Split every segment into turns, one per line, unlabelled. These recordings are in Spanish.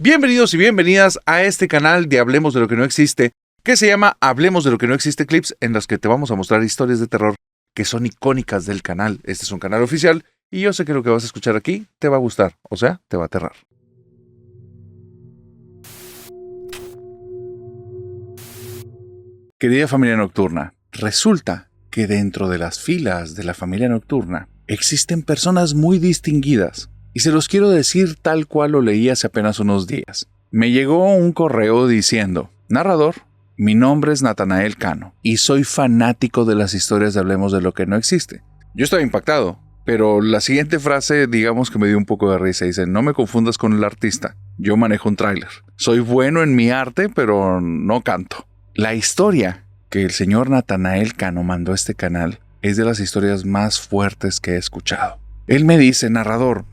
Bienvenidos y bienvenidas a este canal de Hablemos de lo que no existe, que se llama Hablemos de lo que no existe clips, en las que te vamos a mostrar historias de terror que son icónicas del canal. Este es un canal oficial y yo sé que lo que vas a escuchar aquí te va a gustar, o sea, te va a aterrar. Querida familia nocturna, resulta que dentro de las filas de la familia nocturna existen personas muy distinguidas. Y se los quiero decir tal cual lo leí hace apenas unos días. Me llegó un correo diciendo: narrador, mi nombre es Natanael Cano y soy fanático de las historias de Hablemos de lo que no existe. Yo estaba impactado, pero la siguiente frase digamos que me dio un poco de risa. Dice: no me confundas con el artista, yo manejo un tráiler. Soy bueno en mi arte, pero no canto. La historia que el señor Natanael Cano mandó a este canal es de las historias más fuertes que he escuchado. Él me dice: narrador,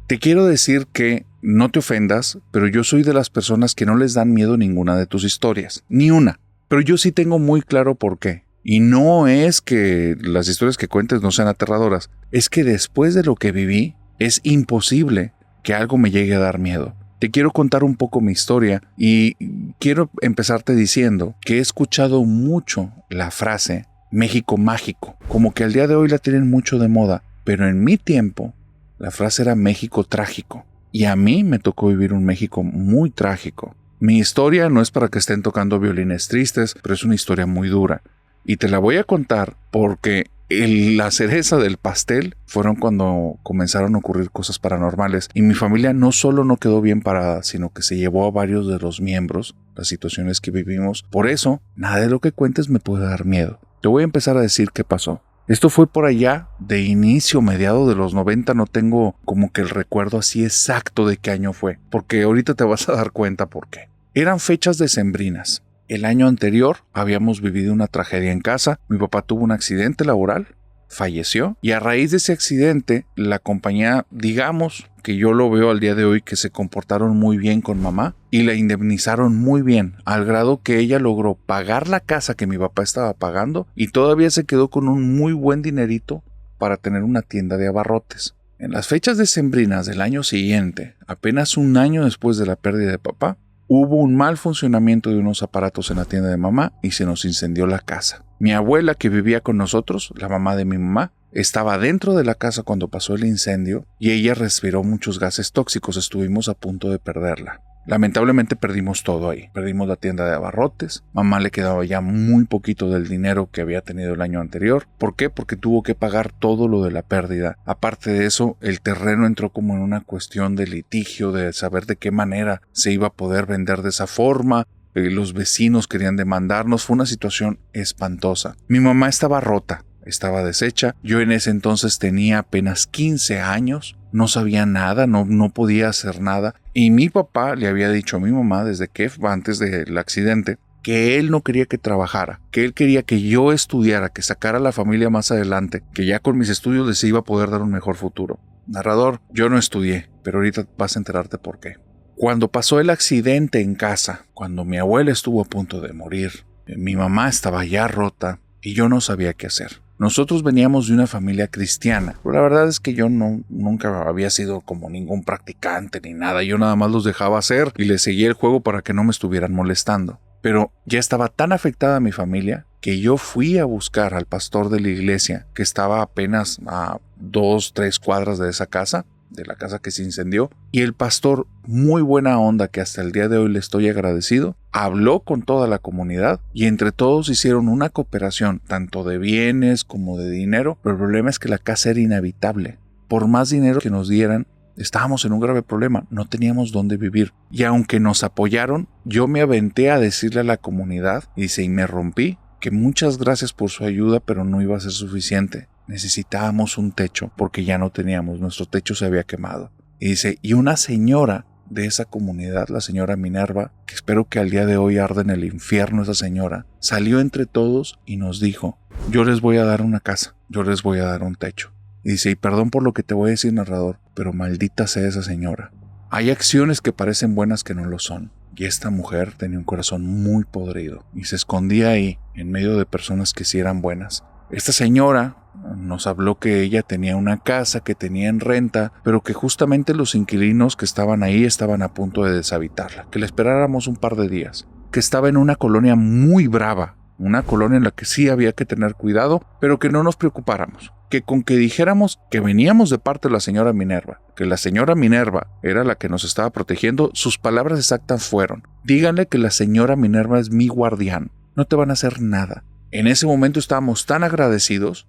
te quiero decir que no te ofendas, pero yo soy de las personas que no les dan miedo ninguna de tus historias. Ni una. Pero yo sí tengo muy claro por qué. Y no es que las historias que cuentes no sean aterradoras. Es que después de lo que viví, es imposible que algo me llegue a dar miedo. Te quiero contar un poco mi historia y quiero empezarte diciendo que he escuchado mucho la frase México mágico. Como que al día de hoy la tienen mucho de moda. Pero en mi tiempo la frase era México trágico, y a mí me tocó vivir un México muy trágico. Mi historia no es para que estén tocando violines tristes, pero es una historia muy dura. Y te la voy a contar porque la cereza del pastel fueron cuando comenzaron a ocurrir cosas paranormales. Y mi familia no solo no quedó bien parada, sino que se llevó a varios de los miembros, las situaciones que vivimos. Por eso, nada de lo que cuentes me puede dar miedo. Te voy a empezar a decir qué pasó. Esto fue por allá de inicio, mediado de los 90, no tengo como que el recuerdo así exacto de qué año fue, porque ahorita te vas a dar cuenta por qué. Eran fechas decembrinas. El año anterior habíamos vivido una tragedia en casa, mi papá tuvo un accidente laboral, falleció, y a raíz de ese accidente, la compañía, digamos que yo lo veo al día de hoy, que se comportaron muy bien con mamá y la indemnizaron muy bien, al grado que ella logró pagar la casa que mi papá estaba pagando y todavía se quedó con un muy buen dinerito para tener una tienda de abarrotes. En las fechas decembrinas del año siguiente, apenas un año después de la pérdida de papá, hubo un mal funcionamiento de unos aparatos en la tienda de mamá y se nos incendió la casa. Mi abuela, que vivía con nosotros, la mamá de mi mamá, estaba dentro de la casa cuando pasó el incendio y ella respiró muchos gases tóxicos. Estuvimos a punto de perderla. Lamentablemente perdimos todo ahí. Perdimos la tienda de abarrotes. Mamá le quedaba ya muy poquito del dinero que había tenido el año anterior. ¿Por qué? Porque tuvo que pagar todo lo de la pérdida. Aparte de eso, el terreno entró como en una cuestión de litigio, de saber de qué manera se iba a poder vender de esa forma. Los vecinos querían demandarnos. Fue una situación espantosa. Mi mamá estaba rota. Estaba deshecha. Yo en ese entonces tenía apenas 15 años. No sabía nada, no podía hacer nada. Y mi papá le había dicho a mi mamá desde que antes del accidente que él no quería que trabajara, que él quería que yo estudiara, que sacara a la familia más adelante, que ya con mis estudios les iba a poder dar un mejor futuro. Narrador, yo no estudié, pero ahorita vas a enterarte por qué. Cuando pasó el accidente en casa, cuando mi abuela estuvo a punto de morir, mi mamá estaba ya rota y yo no sabía qué hacer. Nosotros veníamos de una familia cristiana, pero la verdad es que yo nunca había sido como ningún practicante ni nada. Yo nada más los dejaba hacer y les seguía el juego para que no me estuvieran molestando. Pero ya estaba tan afectada mi familia que yo fui a buscar al pastor de la iglesia, que estaba apenas a 2-3 cuadras de esa casa, de la casa que se incendió, y el pastor, muy buena onda, que hasta el día de hoy le estoy agradecido, habló con toda la comunidad y entre todos hicieron una cooperación, tanto de bienes como de dinero, pero el problema es que la casa era inhabitable. Por más dinero que nos dieran, estábamos en un grave problema, no teníamos dónde vivir. Y aunque nos apoyaron, yo me aventé a decirle a la comunidad, y me rompí, que muchas gracias por su ayuda, pero no iba a ser suficiente. Necesitábamos un techo porque ya no teníamos, nuestro techo se había quemado. Y dice, y una señora de esa comunidad, la señora Minerva, que espero que al día de hoy arde en el infierno esa señora, salió entre todos y nos dijo, yo les voy a dar una casa, yo les voy a dar un techo. Y dice, y perdón por lo que te voy a decir, narrador, pero maldita sea esa señora. Hay acciones que parecen buenas que no lo son. Y esta mujer tenía un corazón muy podrido y se escondía ahí, en medio de personas que sí eran buenas. Esta señora nos habló que ella tenía una casa que tenía en renta, pero que justamente los inquilinos que estaban ahí estaban a punto de deshabitarla, que le esperáramos un par de días, que estaba en una colonia muy brava, una colonia en la que sí había que tener cuidado, pero que no nos preocupáramos, que con que dijéramos que veníamos de parte de la señora Minerva, que la señora Minerva era la que nos estaba protegiendo, sus palabras exactas fueron: díganle que la señora Minerva es mi guardián, no te van a hacer nada. En ese momento estábamos tan agradecidos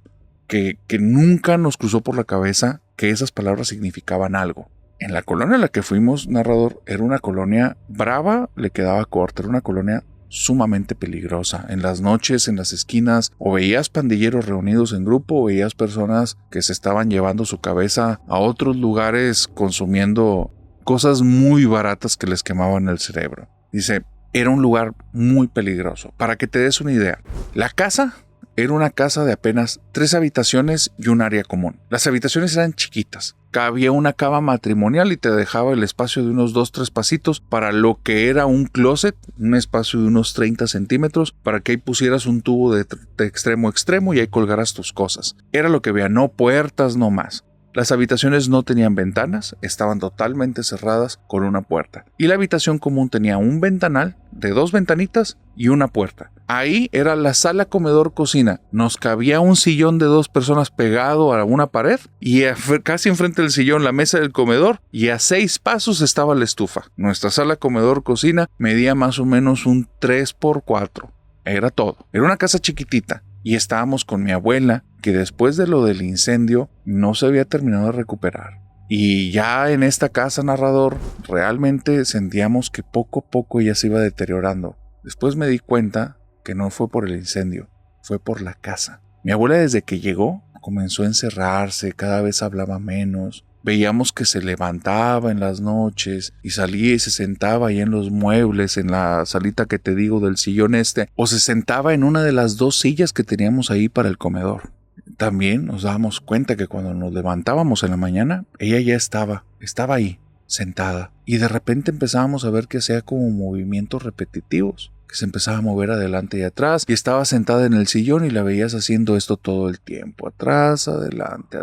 que nunca nos cruzó por la cabeza que esas palabras significaban algo. En la colonia en la que fuimos, narrador, era una colonia brava, le quedaba corta, era una colonia sumamente peligrosa. En las noches, en las esquinas, o veías pandilleros reunidos en grupo, o veías personas que se estaban llevando su cabeza a otros lugares consumiendo cosas muy baratas que les quemaban el cerebro. Dice, era un lugar muy peligroso. Para que te des una idea, la casa era una casa de apenas 3 habitaciones y un área común. Las habitaciones eran chiquitas. Cabía una cama matrimonial y te dejaba el espacio de unos 2-3 pasitos para lo que era un closet, un espacio de unos 30 centímetros, para que ahí pusieras un tubo de extremo a extremo y ahí colgaras tus cosas. Era lo que había, no puertas, no más. Las habitaciones no tenían ventanas, estaban totalmente cerradas con una puerta. Y la habitación común tenía un ventanal de 2 ventanitas y una puerta. Ahí era la sala, comedor, cocina. Nos cabía un sillón de 2 personas pegado a una pared y casi enfrente del sillón la mesa del comedor, y a 6 pasos estaba la estufa. Nuestra sala, comedor, cocina medía más o menos un 3x4. Era todo. Era una casa chiquitita. Y estábamos con mi abuela, que después de lo del incendio no se había terminado de recuperar. Y ya en esta casa, narrador, realmente sentíamos que poco a poco ella se iba deteriorando. Después me di cuenta que no fue por el incendio, fue por la casa. Mi abuela, desde que llegó, comenzó a encerrarse, cada vez hablaba menos. Veíamos que se levantaba en las noches y salía y se sentaba ahí en los muebles, en la salita que te digo del sillón o se sentaba en una de las 2 sillas que teníamos ahí para el comedor. También nos dábamos cuenta que cuando nos levantábamos en la mañana, ella ya estaba ahí, sentada, y de repente empezábamos a ver que hacía como movimientos repetitivos, que se empezaba a mover adelante y atrás, y estaba sentada en el sillón y la veías haciendo esto todo el tiempo, atrás, adelante,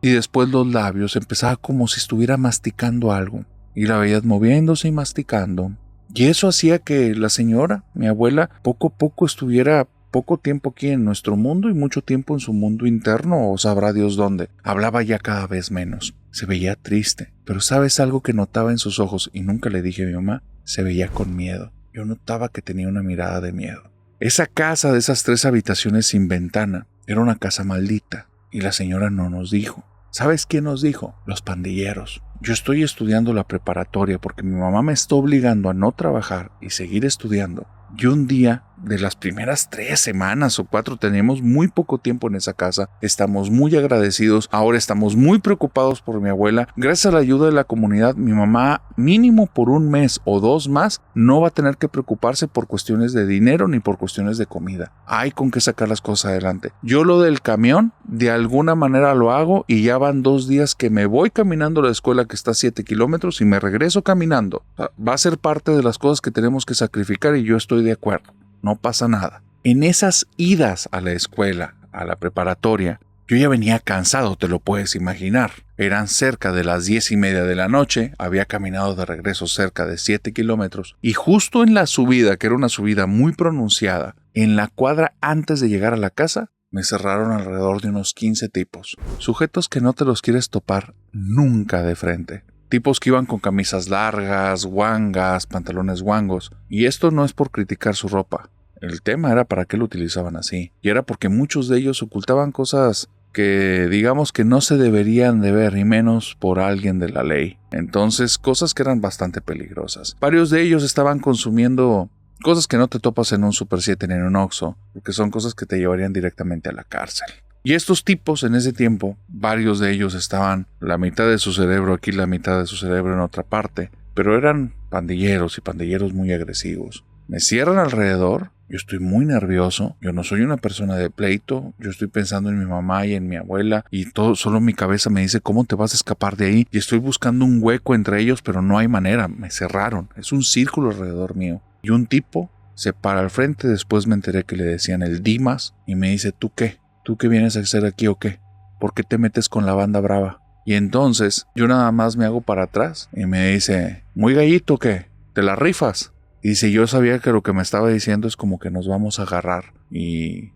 y después los labios, empezaba como si estuviera masticando algo, y la veías moviéndose y masticando, y eso hacía que la señora, mi abuela, poco a poco estuviera poco tiempo aquí en nuestro mundo y mucho tiempo en su mundo interno, o sabrá Dios dónde. Hablaba ya cada vez menos, se veía triste, pero ¿sabes algo que notaba en sus ojos? Y nunca le dije a mi mamá. Se veía con miedo. Yo notaba que tenía una mirada de miedo. Esa casa de esas 3 habitaciones sin ventana era una casa maldita, y la señora no nos dijo. ¿Sabes quién nos dijo? Los pandilleros. Yo estoy estudiando la preparatoria porque mi mamá me está obligando a no trabajar y seguir estudiando. Y un día, de las primeras 3 semanas o 4, tenemos muy poco tiempo en esa casa. Estamos muy agradecidos. Ahora estamos muy preocupados por mi abuela. Gracias a la ayuda de la comunidad, mi mamá, mínimo por 1 mes o 2 más, no va a tener que preocuparse por cuestiones de dinero ni por cuestiones de comida. Hay con qué sacar las cosas adelante. Yo lo del camión, de alguna manera lo hago, y ya van 2 días que me voy caminando a la escuela, que está a 7 kilómetros, y me regreso caminando. Va a ser parte de las cosas que tenemos que sacrificar, y yo estoy de acuerdo. No pasa nada. En esas idas a la escuela, a la preparatoria, yo ya venía cansado, te lo puedes imaginar. Eran cerca de las 10:30 de la noche, había caminado de regreso cerca de 7 kilómetros, y justo en la subida, que era una subida muy pronunciada, en la cuadra antes de llegar a la casa, me cerraron alrededor de unos 15 tipos. Sujetos que no te los quieres topar nunca de frente. Tipos que iban con camisas largas, guangas, pantalones guangos. Y esto no es por criticar su ropa. El tema era para qué lo utilizaban así. Y era porque muchos de ellos ocultaban cosas que digamos que no se deberían de ver, y menos por alguien de la ley. Entonces, cosas que eran bastante peligrosas. Varios de ellos estaban consumiendo cosas que no te topas en un Super 7 ni en un Oxxo, porque son cosas que te llevarían directamente a la cárcel. Y estos tipos en ese tiempo, varios de ellos estaban la mitad de su cerebro aquí, la mitad de su cerebro en otra parte, pero eran pandilleros, y pandilleros muy agresivos. Me cierran alrededor, yo estoy muy nervioso, yo no soy una persona de pleito, yo estoy pensando en mi mamá y en mi abuela, y todo, solo mi cabeza me dice ¿cómo te vas a escapar de ahí? Y estoy buscando un hueco entre ellos, pero no hay manera, me cerraron, es un círculo alrededor mío. Y un tipo se para al frente, después me enteré que le decían el Dimas, y me dice, ¿tú qué? ¿Tú qué vienes a hacer aquí o qué? ¿Por qué te metes con la banda brava? Y entonces yo nada más me hago para atrás y me dice, ¿muy gallito qué? ¿Te la rifas? Y dice, yo sabía que lo que me estaba diciendo es como que nos vamos a agarrar. Y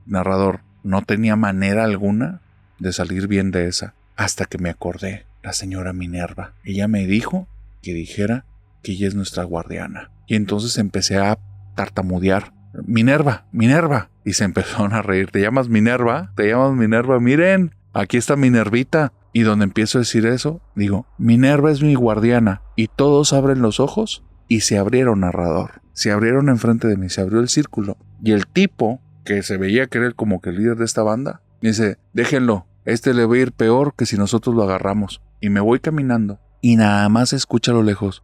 narrador, no tenía manera alguna de salir bien de esa, hasta que me acordé, la señora Minerva. Ella me dijo que dijera que ella es nuestra guardiana. Y entonces empecé a tartamudear, Minerva, Minerva. Y se empezaron a reír, ¿te llamas Minerva? ¿Te llamas Minerva? Miren, aquí está Minervita. Y donde empiezo a decir eso, digo, Minerva es mi guardiana. Y todos abren los ojos y se abrieron, narrador. Se abrieron enfrente de mí, se abrió el círculo. Y el tipo, que se veía que era como que el líder de esta banda, dice, déjenlo, le va a ir peor que si nosotros lo agarramos. Y me voy caminando y nada más se escucha a lo lejos,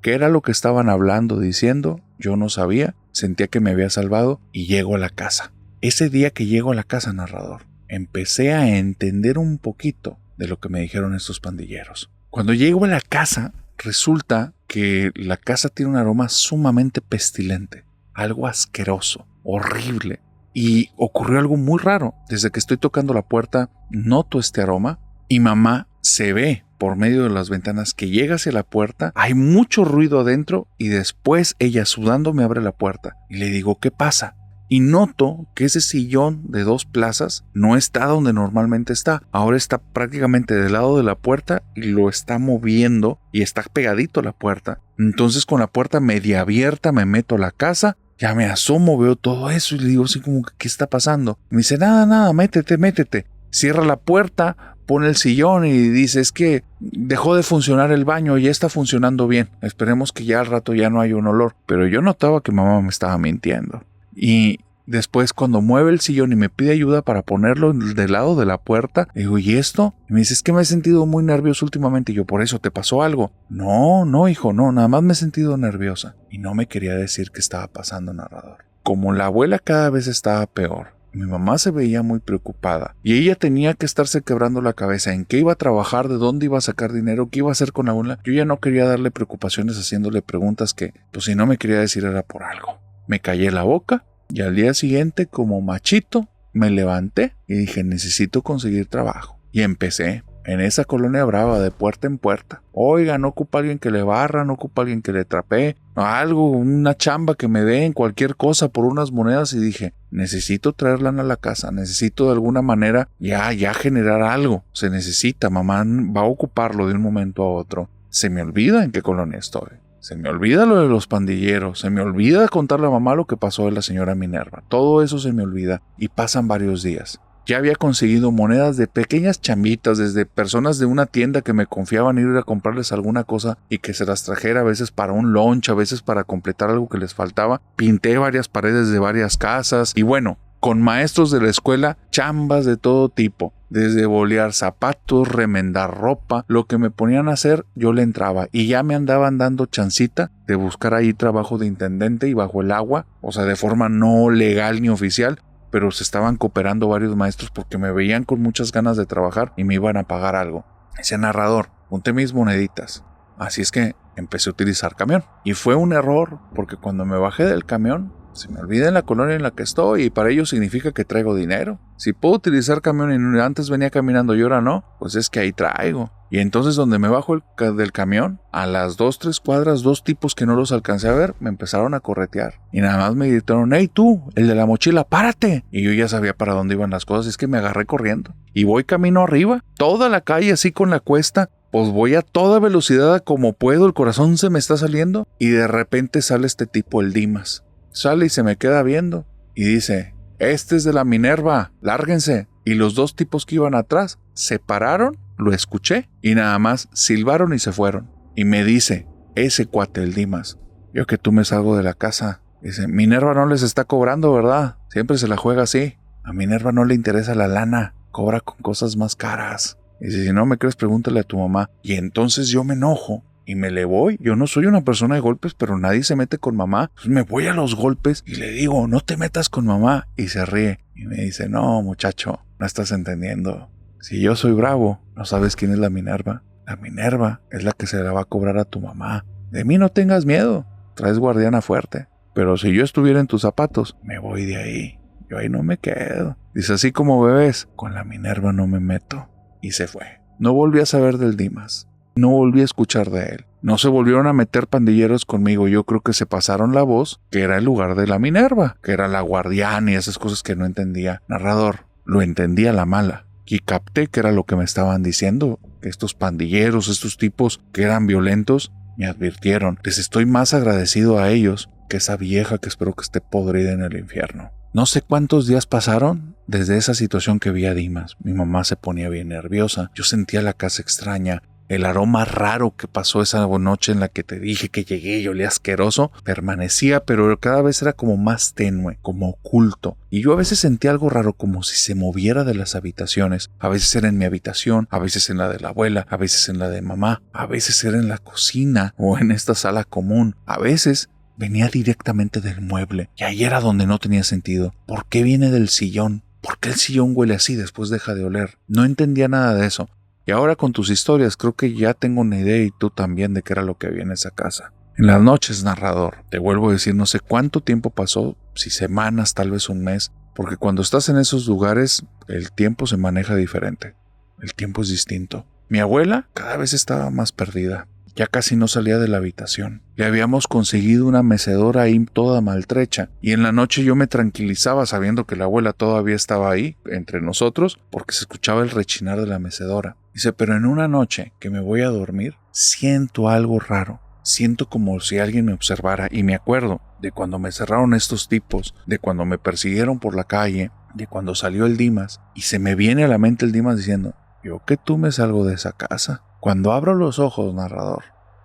¿qué era lo que estaban hablando, diciendo? Yo no sabía, sentía que me había salvado y llego a la casa. Ese día que llego a la casa, narrador, empecé a entender un poquito de lo que me dijeron estos pandilleros. Cuando llego a la casa, resulta que la casa tiene un aroma sumamente pestilente, algo asqueroso, horrible. Y ocurrió algo muy raro. Desde que estoy tocando la puerta, noto este aroma y mamá se ve por medio de las ventanas que llega hacia la puerta, hay mucho ruido adentro y después ella sudando me abre la puerta y le digo, ¿qué pasa? Y noto que ese sillón de 2 plazas no está donde normalmente está. Ahora está prácticamente del lado de la puerta y lo está moviendo y está pegadito a la puerta. Entonces con la puerta media abierta me meto a la casa, ya me asomo, veo todo eso y le digo así como, ¿qué está pasando? Me dice, nada, métete. Cierra la puerta, pone el sillón y dice, es que dejó de funcionar el baño y ya está funcionando bien. Esperemos que ya al rato ya no haya un olor. Pero yo notaba que mamá me estaba mintiendo. Y después cuando mueve el sillón y me pide ayuda para ponerlo del lado de la puerta, digo, ¿y esto? Y me dice, es que me he sentido muy nervioso últimamente. Y yo, ¿por eso te pasó algo? No, hijo, no, nada más me he sentido nerviosa. Y no me quería decir qué estaba pasando, narrador. Como la abuela cada vez estaba peor, mi mamá se veía muy preocupada y ella tenía que estarse quebrando la cabeza en qué iba a trabajar, de dónde iba a sacar dinero, qué iba a hacer con la abuela. Yo ya no quería darle preocupaciones haciéndole preguntas que, pues si no me quería decir era por algo. Me callé la boca y al día siguiente, como machito, me levanté y dije, necesito conseguir trabajo. Y empecé en esa colonia brava de puerta en puerta. Oiga, no ocupa alguien que le barra, no ocupa alguien que le trapee, algo, una chamba que me den, cualquier cosa por unas monedas. Y dije, necesito traerla a la casa, necesito de alguna manera ya generar algo. Se necesita, mamá va a ocuparlo de un momento a otro. Se me olvida en qué colonia estoy. Se me olvida lo de los pandilleros, se me olvida contarle a mamá lo que pasó de la señora Minerva. Todo eso se me olvida y pasan varios días. Ya había conseguido monedas de pequeñas chambitas, desde personas de una tienda que me confiaban ir a comprarles alguna cosa y que se las trajera, a veces para un lunch, a veces para completar algo que les faltaba. Pinté varias paredes de varias casas y bueno, con maestros de la escuela, chambas de todo tipo. Desde bolear zapatos, remendar ropa, lo que me ponían a hacer, yo le entraba. Y ya me andaban dando chancita de buscar ahí trabajo de intendente y bajo el agua, o sea, de forma no legal ni oficial, pero se estaban cooperando varios maestros porque me veían con muchas ganas de trabajar y me iban a pagar algo. Ese narrador, junté mis moneditas. Así es que empecé a utilizar camión. Y fue un error porque cuando me bajé del camión, se me olvida en la colonia en la que estoy y para ello significa que traigo dinero. Si puedo utilizar camión y antes venía caminando y ahora no, pues es que ahí traigo. Y entonces donde me bajo del camión, a las 2-3 cuadras, 2 tipos que no los alcancé a ver, me empezaron a corretear. Y nada más me gritaron, ¡hey tú, el de la mochila, párate! Y yo ya sabía para dónde iban las cosas, y es que me agarré corriendo. Y voy camino arriba, toda la calle así con la cuesta. Pues voy a toda velocidad como puedo, el corazón se me está saliendo. Y de repente sale este tipo, el Dimas. Sale y se me queda viendo y dice, este es de la Minerva, lárguense. Y los 2 tipos que iban atrás se pararon, lo escuché y nada más silbaron y se fueron. Y me dice, ese cuate, el Dimas, yo que tú me salgo de la casa. Dice, Minerva no les está cobrando, ¿verdad? Siempre se la juega así. A Minerva no le interesa la lana, cobra con cosas más caras. Dice, si no me crees, pregúntale a tu mamá. Y entonces yo me enojo. Y me le voy. Yo no soy una persona de golpes, pero nadie se mete con mamá. Entonces me voy a los golpes y le digo, no te metas con mamá. Y se ríe. Y me dice, no, muchacho, no estás entendiendo. Si yo soy bravo, ¿no sabes quién es la Minerva? La Minerva es la que se la va a cobrar a tu mamá. De mí no tengas miedo. traes guardiana fuerte. Pero si yo estuviera en tus zapatos, me voy de ahí. Yo ahí no me quedo. Dice, así como bebés, con la Minerva no me meto. Y se fue. No volví a saber del Dimas. No volví a escuchar de él. No se volvieron a meter pandilleros conmigo. Yo creo que se pasaron la voz que era el lugar de la Minerva, que era la guardiana y esas cosas que no entendía. Narrador, lo entendía a la mala. Y capté que era lo que me estaban diciendo, que estos pandilleros, estos tipos que eran violentos, me advirtieron. Les estoy más agradecido a ellos que esa vieja que espero que esté podrida en el infierno. No sé cuántos días pasaron desde esa situación que vi a Dimas. Mi mamá se ponía bien nerviosa. Yo sentía la casa extraña. El aroma raro que pasó esa noche en la que te dije que llegué y olía asqueroso permanecía, pero cada vez era como más tenue, como oculto. Y yo a veces sentía algo raro, como si se moviera de las habitaciones. A veces era en mi habitación, a veces en la de la abuela, a veces en la de mamá, a veces era en la cocina o en esta sala común. A veces venía directamente del mueble, y ahí era donde no tenía sentido. ¿Por qué viene del sillón? ¿Por qué el sillón huele así después deja de oler? No entendía nada de eso. Y ahora con tus historias creo que ya tengo una idea, y tú también, de qué era lo que había en esa casa. En las noches, narrador, te vuelvo a decir, no sé cuánto tiempo pasó, si semanas, tal vez un mes, porque cuando estás en esos lugares el tiempo se maneja diferente. El tiempo es distinto. Mi abuela cada vez estaba más perdida. Ya casi no salía de la habitación. Le habíamos conseguido una mecedora ahí toda maltrecha, y en la noche yo me tranquilizaba sabiendo que la abuela todavía estaba ahí entre nosotros, porque se escuchaba el rechinar de la mecedora. Dice, pero en una noche que me voy a dormir, siento algo raro. Siento como si alguien me observara, y me acuerdo de cuando me cerraron estos tipos, de cuando me persiguieron por la calle, de cuando salió el Dimas, y se me viene a la mente el Dimas diciendo, yo que tú me salgo de esa casa. Cuando abro los ojos, narrador,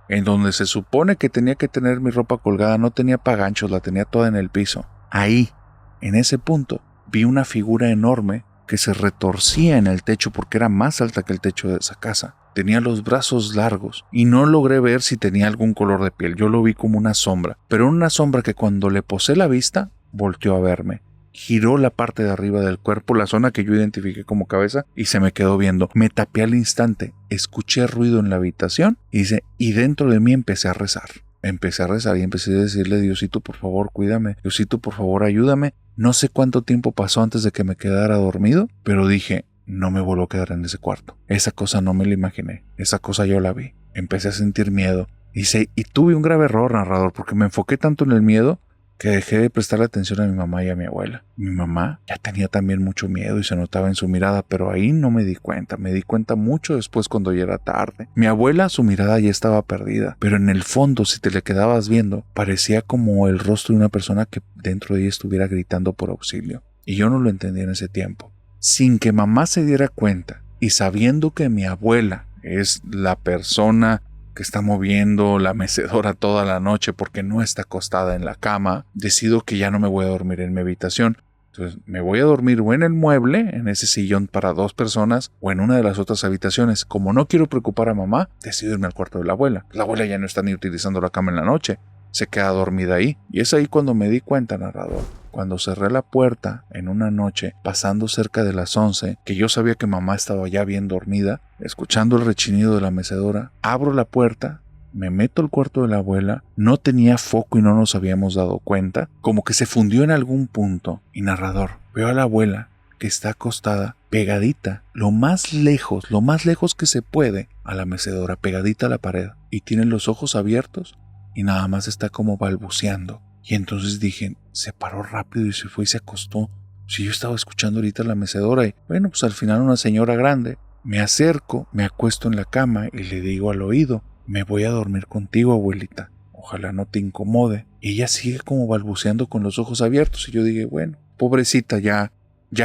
en donde se supone que tenía que tener mi ropa colgada, no tenía paganchos, la tenía toda en el piso. Ahí, en ese punto, vi una figura enorme que se retorcía en el techo porque era más alta que el techo de esa casa. Tenía los brazos largos y no logré ver si tenía algún color de piel. Yo lo vi como una sombra, pero una sombra que cuando le posé la vista, volteó a verme. Giró la parte de arriba del cuerpo, la zona que yo identifiqué como cabeza, y se me quedó viendo. Me tapé al instante, escuché ruido en la habitación y dentro de mí empecé a rezar. Empecé a rezar y empecé a decirle, Diosito, por favor, cuídame. Diosito, por favor, ayúdame. No sé cuánto tiempo pasó antes de que me quedara dormido, pero dije, no me vuelvo a quedar en ese cuarto. Esa cosa no me la imaginé, esa cosa yo la vi. Empecé a sentir miedo. Y tuve un grave error, narrador, porque me enfoqué tanto en el miedo que dejé de prestarle atención a mi mamá y a mi abuela. Mi mamá ya tenía también mucho miedo y se notaba en su mirada, pero ahí no me di cuenta. Me di cuenta mucho después, cuando ya era tarde. Mi abuela, su mirada ya estaba perdida, pero en el fondo, si te le quedabas viendo, parecía como el rostro de una persona que dentro de ella estuviera gritando por auxilio. Y yo no lo entendía en ese tiempo. Sin que mamá se diera cuenta, y sabiendo que mi abuela es la persona que está moviendo la mecedora toda la noche porque no está acostada en la cama, decido que ya no me voy a dormir en mi habitación. Entonces me voy a dormir o en el mueble, en ese sillón para 2 personas, o en una de las otras habitaciones. Como no quiero preocupar a mamá, decido irme al cuarto de la abuela. La abuela ya no está ni utilizando la cama en la noche, se queda dormida ahí. Y es ahí cuando me di cuenta, narrador, cuando cerré la puerta en una noche, pasando cerca de las 11, que yo sabía que mamá estaba ya bien dormida, escuchando el rechinido de la mecedora, abro la puerta, me meto al cuarto de la abuela, no tenía foco y no nos habíamos dado cuenta, como que se fundió en algún punto. Y narrador, veo a la abuela que está acostada, pegadita, lo más lejos que se puede, a la mecedora, pegadita a la pared, y tiene los ojos abiertos y nada más está como balbuceando. Y entonces dije, se paró rápido y se fue y se acostó. Si yo estaba escuchando ahorita la mecedora, y bueno, pues al final una señora grande. Me acerco, me acuesto en la cama y le digo al oído, me voy a dormir contigo, abuelita. Ojalá no te incomode. Y ella sigue como balbuceando con los ojos abiertos. Y yo dije, bueno, pobrecita, ya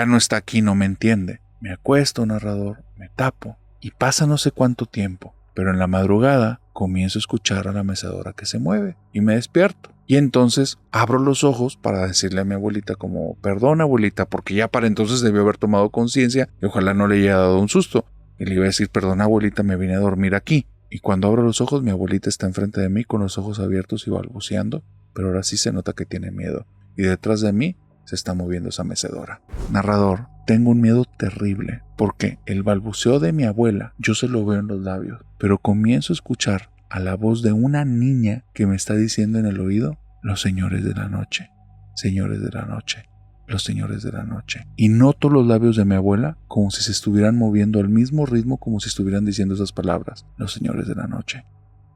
no está aquí, no me entiende. Me acuesto, narrador, me tapo. Y pasa no sé cuánto tiempo. Pero en la madrugada comienzo a escuchar a la mecedora que se mueve. Y me despierto. Y entonces abro los ojos para decirle a mi abuelita como, perdón, abuelita, porque ya para entonces debió haber tomado conciencia y ojalá no le haya dado un susto. Y le iba a decir, perdón, abuelita, me vine a dormir aquí. Y cuando abro los ojos, mi abuelita está enfrente de mí con los ojos abiertos y balbuceando, pero ahora sí se nota que tiene miedo. Y detrás de mí se está moviendo esa mecedora. Narrador, tengo un miedo terrible, porque el balbuceo de mi abuela yo se lo veo en los labios, pero comienzo a escuchar a la voz de una niña que me está diciendo en el oído: los señores de la noche, señores de la noche, los señores de la noche. Y noto los labios de mi abuela como si se estuvieran moviendo al mismo ritmo, como si estuvieran diciendo esas palabras: los señores de la noche,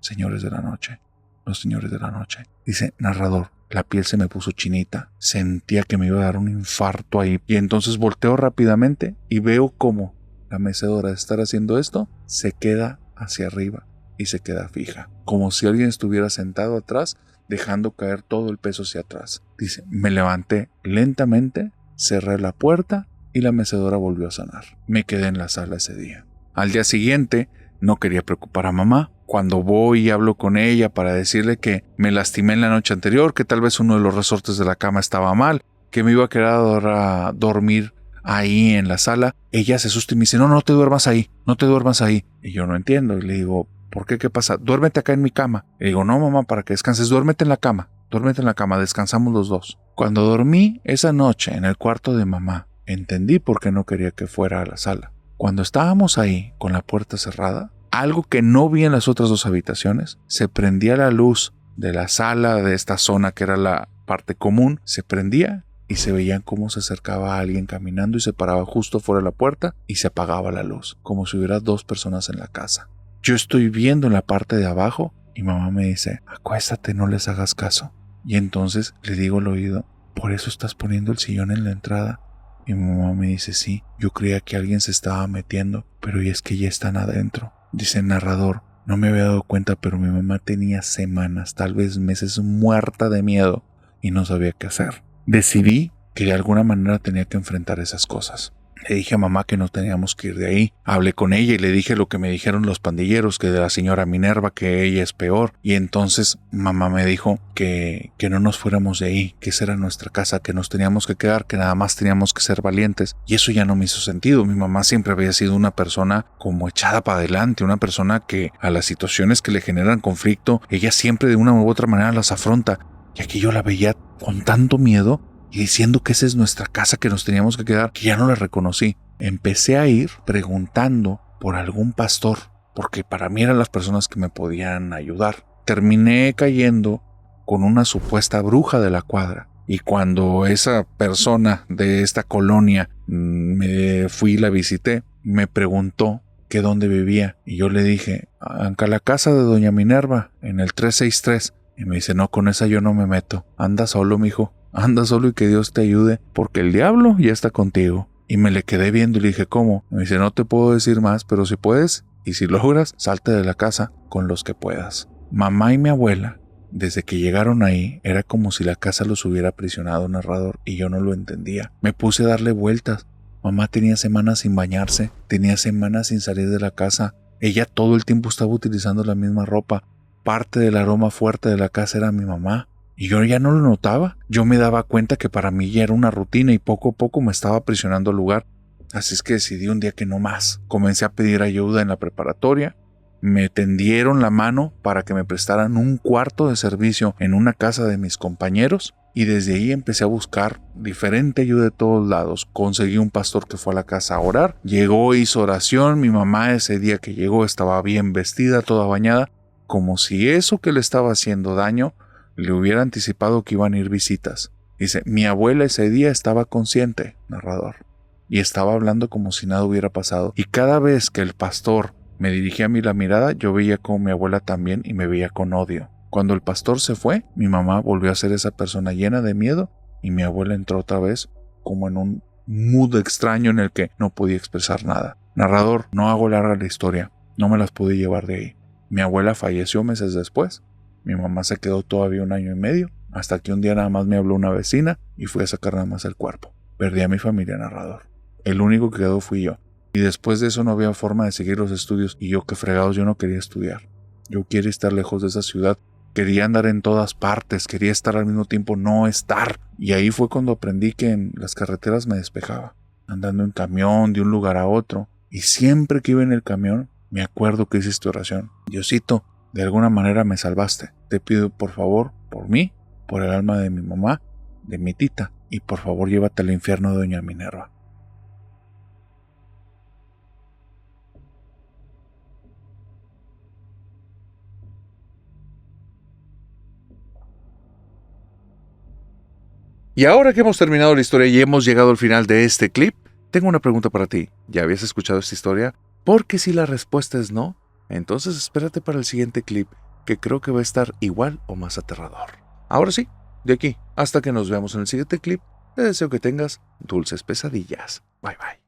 señores de la noche, los señores de la noche. Dice, narrador, la piel se me puso chinita, sentía que me iba a dar un infarto ahí, y entonces volteo rápidamente y veo cómo la mecedora de estar haciendo esto se queda hacia arriba y se queda fija, como si alguien estuviera sentado atrás, dejando caer todo el peso hacia atrás. Dice, me levanté lentamente, cerré la puerta y la mecedora volvió a sonar. Me quedé en la sala ese día. Al día siguiente, no quería preocupar a mamá. Cuando voy y hablo con ella para decirle que me lastimé en la noche anterior, que tal vez uno de los resortes de la cama estaba mal, que me iba a quedar a dormir ahí en la sala, ella se asusta y me dice, no te duermas ahí, no te duermas ahí. Y yo no entiendo y le digo, ¿por qué? ¿Qué pasa? Duérmete acá en mi cama. Le digo, no mamá, para que descanses, duérmete en la cama, descansamos los dos. Cuando dormí esa noche en el cuarto de mamá, entendí por qué no quería que fuera a la sala. Cuando estábamos ahí con la puerta cerrada, algo que no vi en las otras dos habitaciones, se prendía la luz de la sala de esta zona que era la parte común, se prendía y se veían cómo se acercaba a alguien caminando y se paraba justo fuera de la puerta y se apagaba la luz, como si hubiera dos personas en la casa. Yo estoy viendo en la parte de abajo y mamá me dice, acuéstate, no les hagas caso. Y entonces le digo al oído, ¿por eso estás poniendo el sillón en la entrada? Y mi mamá me dice, sí, yo creía que alguien se estaba metiendo, pero es que ya están adentro. Dice el narrador, no me había dado cuenta, pero mi mamá tenía semanas, tal vez meses, muerta de miedo y no sabía qué hacer. Decidí que de alguna manera tenía que enfrentar esas cosas. Le dije a mamá que no teníamos que ir de ahí. Hablé con ella y le dije lo que me dijeron los pandilleros, que de la señora Minerva, que ella es peor. Y entonces mamá me dijo que no nos fuéramos de ahí, que esa era nuestra casa, que nos teníamos que quedar, que nada más teníamos que ser valientes. Y eso ya no me hizo sentido. Mi mamá siempre había sido una persona como echada para adelante, una persona que a las situaciones que le generan conflicto, ella siempre de una u otra manera las afronta. Y aquí yo la veía con tanto miedo y diciendo que esa es nuestra casa, que nos teníamos que quedar, que ya no la reconocí. Empecé a ir preguntando por algún pastor, porque para mí eran las personas que me podían ayudar. Terminé cayendo con una supuesta bruja de la cuadra. Y cuando esa persona de esta colonia me fui y la visité, me preguntó que dónde vivía. Y yo le dije, acá la casa de doña Minerva, en el 363. Y me dice, no, con esa yo no me meto. Anda solo, mijo. Anda solo y que Dios te ayude, porque el diablo ya está contigo. Y me le quedé viendo y le dije, ¿cómo? Me dice, no te puedo decir más, pero si puedes y si logras, salte de la casa con los que puedas. Mamá y mi abuela, desde que llegaron ahí, era como si la casa los hubiera aprisionado, narrador, y yo no lo entendía. Me puse a darle vueltas. Mamá tenía semanas sin bañarse, tenía semanas sin salir de la casa. Ella todo el tiempo estaba utilizando la misma ropa. Parte del aroma fuerte de la casa era mi mamá. Y yo ya no lo notaba. Yo me daba cuenta que para mí ya era una rutina y poco a poco me estaba aprisionando al lugar. Así es que decidí un día que no más. Comencé a pedir ayuda en la preparatoria. Me tendieron la mano para que me prestaran un cuarto de servicio en una casa de mis compañeros. Y desde ahí empecé a buscar diferente ayuda de todos lados. Conseguí un pastor que fue a la casa a orar. Llegó, hizo oración. Mi mamá ese día que llegó estaba bien vestida, toda bañada. Como si eso que le estaba haciendo daño le hubiera anticipado que iban a ir visitas. Dice, mi abuela ese día estaba consciente, narrador, y estaba hablando como si nada hubiera pasado. Y cada vez que el pastor me dirigía a mí la mirada, yo veía como mi abuela también y me veía con odio. Cuando el pastor se fue, mi mamá volvió a ser esa persona llena de miedo y mi abuela entró otra vez como en un mood extraño en el que no podía expresar nada. Narrador, no hago larga la historia, no me las pude llevar de ahí. Mi abuela falleció meses después. Mi mamá se quedó todavía 1 año y medio, hasta que un día nada más me habló una vecina y fui a sacar nada más el cuerpo. Perdí a mi familia, narrador. El único que quedó fui yo. Y después de eso no había forma de seguir los estudios y yo, que fregados, yo no quería estudiar. Yo quería estar lejos de esa ciudad. Quería andar en todas partes, quería estar al mismo tiempo, no estar. Y ahí fue cuando aprendí que en las carreteras me despejaba, andando en camión de un lugar a otro. Y siempre que iba en el camión, me acuerdo que hice esta oración. Diosito, de alguna manera me salvaste. Te pido por favor, por mí, por el alma de mi mamá, de mi tita, y por favor llévate al infierno de doña Minerva. Y ahora que hemos terminado la historia y hemos llegado al final de este clip, tengo una pregunta para ti. ¿Ya habías escuchado esta historia? Porque si la respuesta es no, entonces espérate para el siguiente clip, que creo que va a estar igual o más aterrador. Ahora sí, de aquí hasta que nos veamos en el siguiente clip, te deseo que tengas dulces pesadillas. Bye bye.